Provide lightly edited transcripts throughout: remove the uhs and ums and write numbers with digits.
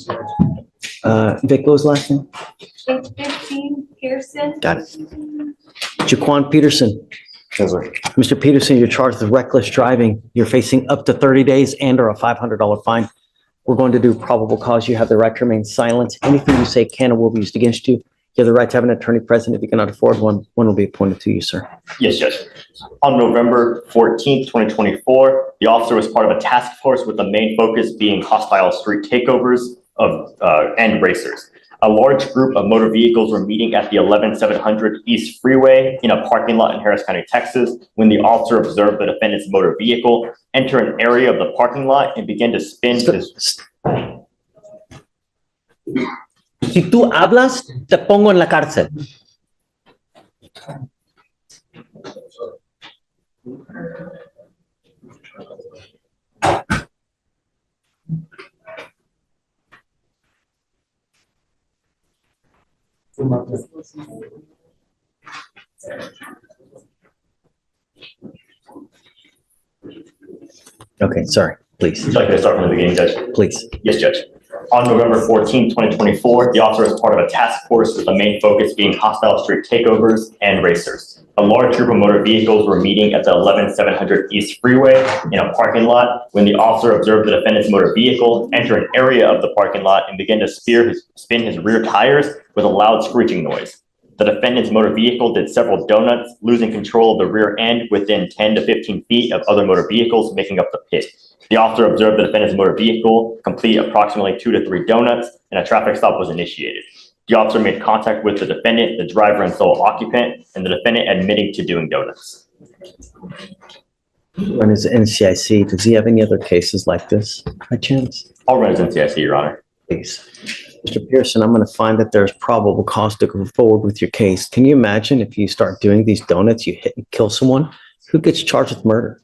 Vic, what was the last name? 15 Pearson. Got it. Jaquan Peterson. Yes, sir. Mr. Peterson, you're charged with reckless driving. You're facing up to 30 days and or a $500 fine. We're going to do probable cause. You have the right to remain silent. Anything you say can or will be used against you. You have the right to have an attorney present. If you cannot afford one, one will be appointed to you, sir. Yes, Judge. On November 14th, 2024, the officer was part of a task force with the main focus being hostile street takeovers and racers. A large group of motor vehicles were meeting at the 11700 East Freeway in a parking lot in Harris County, Texas, when the officer observed the defendant's motor vehicle enter an area of the parking lot and began to spin his... Si tú hablas, te pongo en la cárcel. Okay, sorry, please. Would you like me to start from the beginning, Judge? Please. Yes, Judge. On November 14, 2024, the officer was part of a task force with the main focus being hostile street takeovers and racers. A large group of motor vehicles were meeting at the 11700 East Freeway in a parking lot when the officer observed the defendant's motor vehicle enter an area of the parking lot and begin to spin his rear tires with a loud screeching noise. The defendant's motor vehicle did several donuts, losing control of the rear end within 10 to 15 feet of other motor vehicles making up the pit. The officer observed the defendant's motor vehicle complete approximately 2 to 3 donuts, and a traffic stop was initiated. The officer made contact with the defendant, the driver and sole occupant, and the defendant admitting to doing donuts. Run his NCIC. Does he have any other cases like this by chance? I'll run his NCIC, Your Honor. Please. Mr. Pearson, I'm going to find that there's probable cause to go forward with your case. Can you imagine if you start doing these donuts, you hit and kill someone? Who gets charged with murder?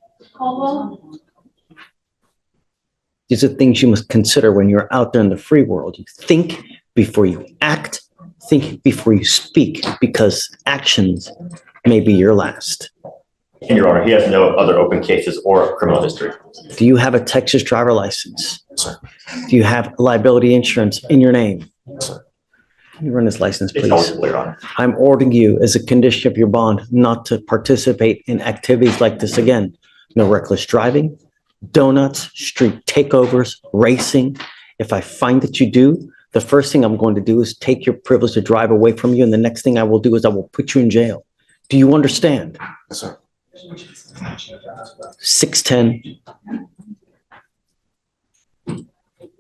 These are things you must consider when you're out there in the free world. You think before you act, think before you speak, because actions may be your last. And Your Honor, he has no other open cases or criminal history. Do you have a Texas driver license? Yes, sir. Do you have liability insurance in your name? Yes, sir. Can you run this license, It's please? eligible, Your Honor. I'm ordering you as a condition of your bond not to participate in activities like this again. No reckless driving, donuts, street takeovers, racing. If I find that you do, the first thing I'm going to do is take your privilege to drive away from you. And the next thing I will do is I will put you in jail. Do you understand? Yes, sir. 610.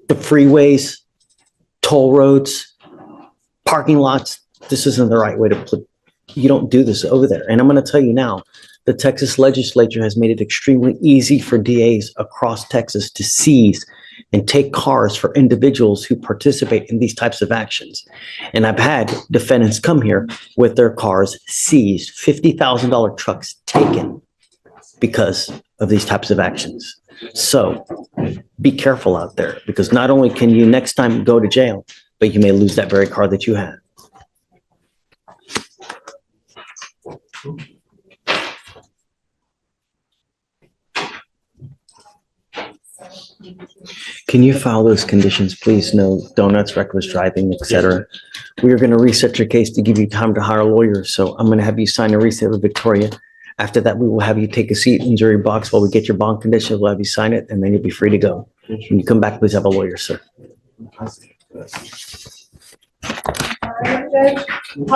The freeways, toll roads, parking lots. This isn't the right way to put. You don't do this over there. And I'm going to tell you now, the Texas legislature has made it extremely easy for DAs across Texas to seize and take cars for individuals who participate in these types of actions. And I've had defendants come here with their cars seized, $50,000 trucks taken because of these types of actions. So be careful out there, because not only can you next time go to jail, but you may lose that very car that you had. Can you file those conditions, please? No donuts, reckless driving, etc. We are going to reset your case to give you time to hire a lawyer. So I'm going to have you sign a receipt with Victoria. After that, we will have you take a seat in the jury box while we get your bond conditions. We'll have you sign it, and then you'll be free to go. When you come back, please have a lawyer, sir. Judge.